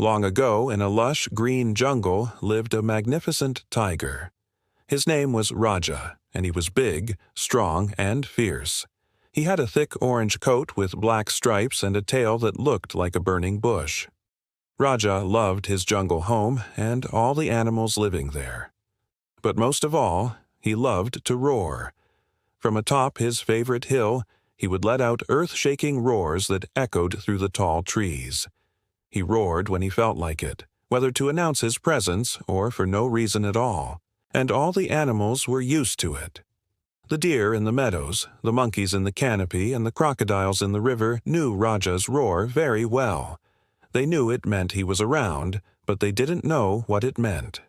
Long ago, in a lush green jungle, lived a magnificent tiger. His name was Raja, and he was big, strong, and fierce. He had a thick orange coat with black stripes and a tail that looked like a burning bush. Raja loved his jungle home and all the animals living there. But most of all, he loved to roar. From atop his favorite hill, he would let out earth-shaking roars that echoed through the tall trees. He roared when he felt like it, whether to announce his presence or for no reason at all, and all the animals were used to it. The deer in the meadows, the monkeys in the canopy, and the crocodiles in the river knew Raja's roar very well. They knew it meant he was around, but they didn't know what it meant.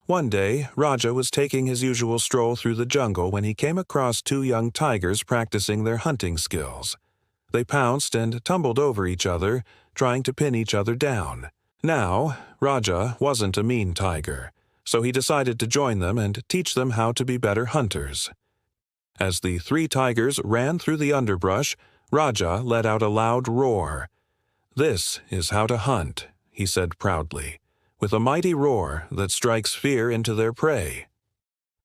One day, Raja was taking his usual stroll through the jungle when he came across two young tigers practicing their hunting skills. They pounced and tumbled over each other, trying to pin each other down. Now, Raja wasn't a mean tiger, so he decided to join them and teach them how to be better hunters. As the three tigers ran through the underbrush, Raja let out a loud roar. "This is how to hunt," he said proudly, with a mighty roar that strikes fear into their prey.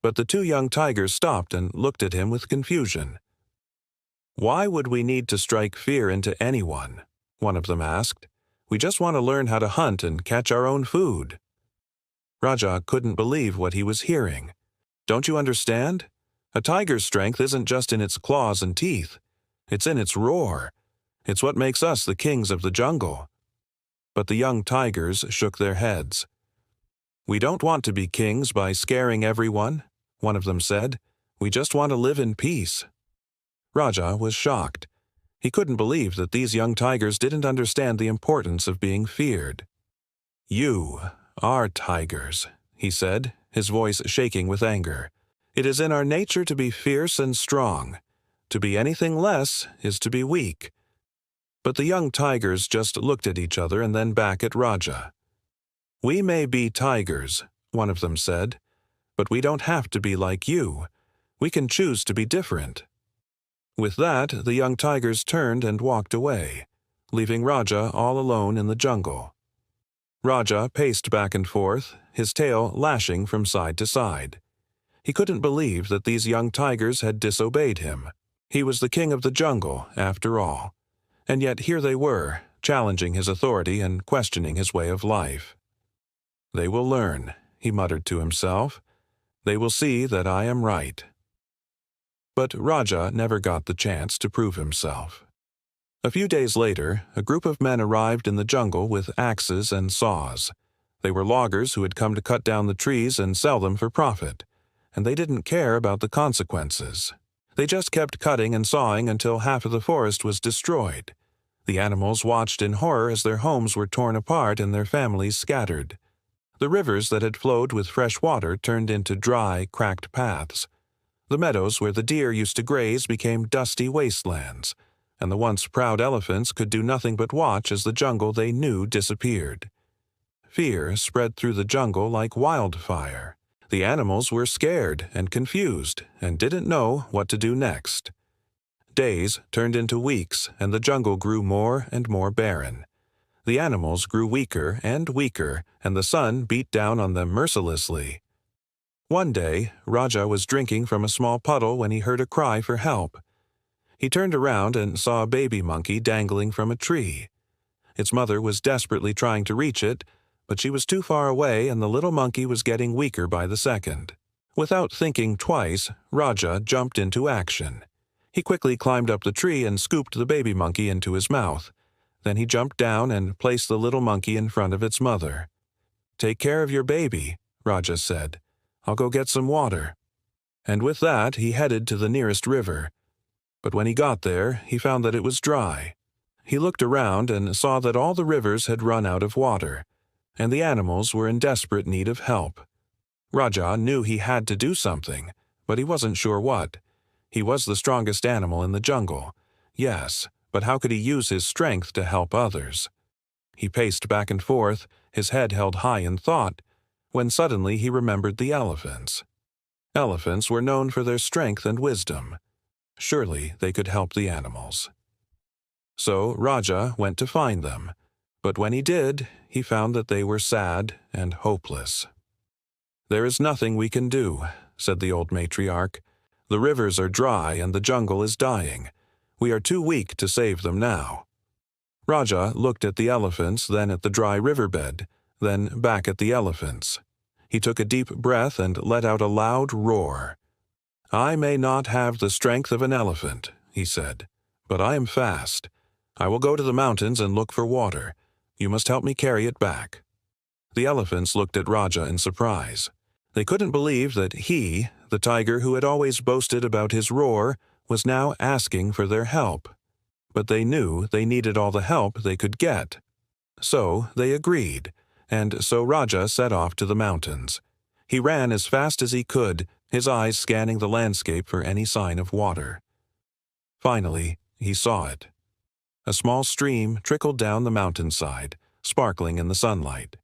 But the two young tigers stopped and looked at him with confusion. "Why would we need to strike fear into anyone?" one of them asked. "We just want to learn how to hunt and catch our own food." Raja couldn't believe what he was hearing. "Don't you understand? A tiger's strength isn't just in its claws and teeth. It's in its roar. It's what makes us the kings of the jungle." But the young tigers shook their heads. "We don't want to be kings by scaring everyone," one of them said. "We just want to live in peace." Raja was shocked. He couldn't believe that these young tigers didn't understand the importance of being feared. "You are tigers," he said, his voice shaking with anger. "It is in our nature to be fierce and strong. To be anything less is to be weak." But the young tigers just looked at each other and then back at Raja. "We may be tigers," one of them said, "but we don't have to be like you. We can choose to be different." With that, the young tigers turned and walked away, leaving Raja all alone in the jungle. Raja paced back and forth, his tail lashing from side to side. He couldn't believe that these young tigers had disobeyed him. He was the king of the jungle, after all. And yet here they were, challenging his authority and questioning his way of life. "They will learn," he muttered to himself. "They will see that I am right." But Raja never got the chance to prove himself. A few days later, a group of men arrived in the jungle with axes and saws. They were loggers who had come to cut down the trees and sell them for profit, and they didn't care about the consequences. They just kept cutting and sawing until half of the forest was destroyed. The animals watched in horror as their homes were torn apart and their families scattered. The rivers that had flowed with fresh water turned into dry, cracked paths. The meadows where the deer used to graze became dusty wastelands, and the once proud elephants could do nothing but watch as the jungle they knew disappeared. Fear spread through the jungle like wildfire. The animals were scared and confused and didn't know what to do next. Days turned into weeks, and the jungle grew more and more barren. The animals grew weaker and weaker, and the sun beat down on them mercilessly. One day, Raja was drinking from a small puddle when he heard a cry for help. He turned around and saw a baby monkey dangling from a tree. Its mother was desperately trying to reach it, but she was too far away and the little monkey was getting weaker by the second. Without thinking twice, Raja jumped into action. He quickly climbed up the tree and scooped the baby monkey into his mouth. Then he jumped down and placed the little monkey in front of its mother. "Take care of your baby," Raja said. "I'll go get some water." And with that, he headed to the nearest river. But when he got there, he found that it was dry. He looked around and saw that all the rivers had run out of water, and the animals were in desperate need of help. Raja knew he had to do something, but he wasn't sure what. He was the strongest animal in the jungle. Yes, but how could he use his strength to help others? He paced back and forth, his head held high in thought, when suddenly he remembered the elephants. Elephants were known for their strength and wisdom. Surely they could help the animals. So Raja went to find them. But when he did, he found that they were sad and hopeless. "There is nothing we can do," said the old matriarch. "The rivers are dry and the jungle is dying. We are too weak to save them now." Raja looked at the elephants, then at the dry riverbed, then back at the elephants. He took a deep breath and let out a loud roar. "I may not have the strength of an elephant," he said, "but I am fast. I will go to the mountains and look for water. You must help me carry it back." The elephants looked at Raja in surprise. They couldn't believe that he, the tiger who had always boasted about his roar, was now asking for their help. But they knew they needed all the help they could get. So they agreed, and so Raja set off to the mountains. He ran as fast as he could, his eyes scanning the landscape for any sign of water. Finally, he saw it. A small stream trickled down the mountainside, sparkling in the sunlight.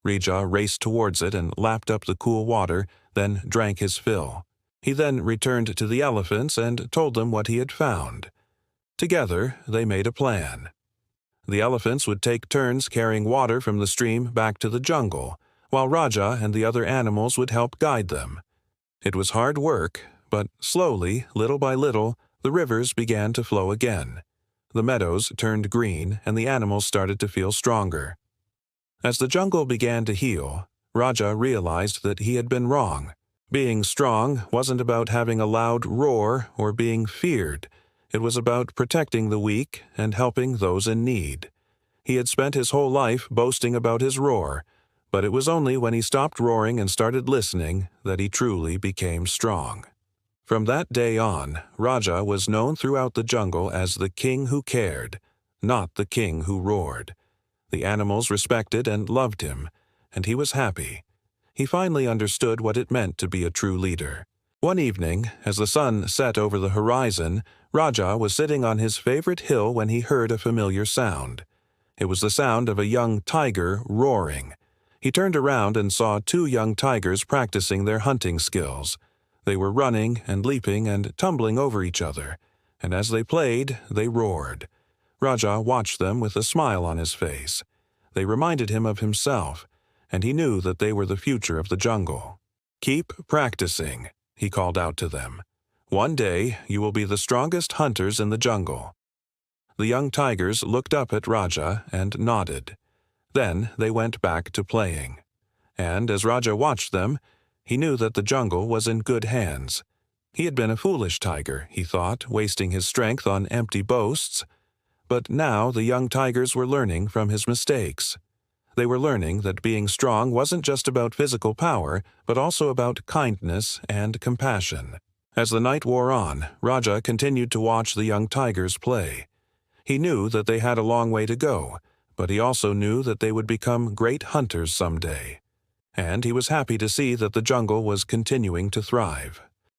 Raja raced towards it and lapped up the cool water, then drank his fill. He then returned to the elephants and told them what he had found. Together, they made a plan. The elephants would take turns carrying water from the stream back to the jungle, while Raja and the other animals would help guide them. It was hard work, but slowly, little by little, the rivers began to flow again. The meadows turned green, and the animals started to feel stronger. As the jungle began to heal, Raja realized that he had been wrong. Being strong wasn't about having a loud roar or being feared. It was about protecting the weak and helping those in need. He had spent his whole life boasting about his roar, but it was only when he stopped roaring and started listening that he truly became strong. From that day on, Raja was known throughout the jungle as the king who cared, not the king who roared. The animals respected and loved him, and he was happy. He finally understood what it meant to be a true leader. One evening, as the sun set over the horizon, Raja was sitting on his favorite hill when he heard a familiar sound. It was the sound of a young tiger roaring. He turned around and saw two young tigers practicing their hunting skills. They were running and leaping and tumbling over each other, and as they played, they roared. Raja watched them with a smile on his face. They reminded him of himself, and he knew that they were the future of the jungle. "Keep practicing," he called out to them. "One day you will be the strongest hunters in the jungle." The young tigers looked up at Raja and nodded. Then they went back to playing. And as Raja watched them, he knew that the jungle was in good hands. He had been a foolish tiger, he thought, wasting his strength on empty boasts. But now the young tigers were learning from his mistakes. They were learning that being strong wasn't just about physical power, but also about kindness and compassion. As the night wore on, Raja continued to watch the young tigers play. He knew that they had a long way to go, but he also knew that they would become great hunters someday. And he was happy to see that the jungle was continuing to thrive.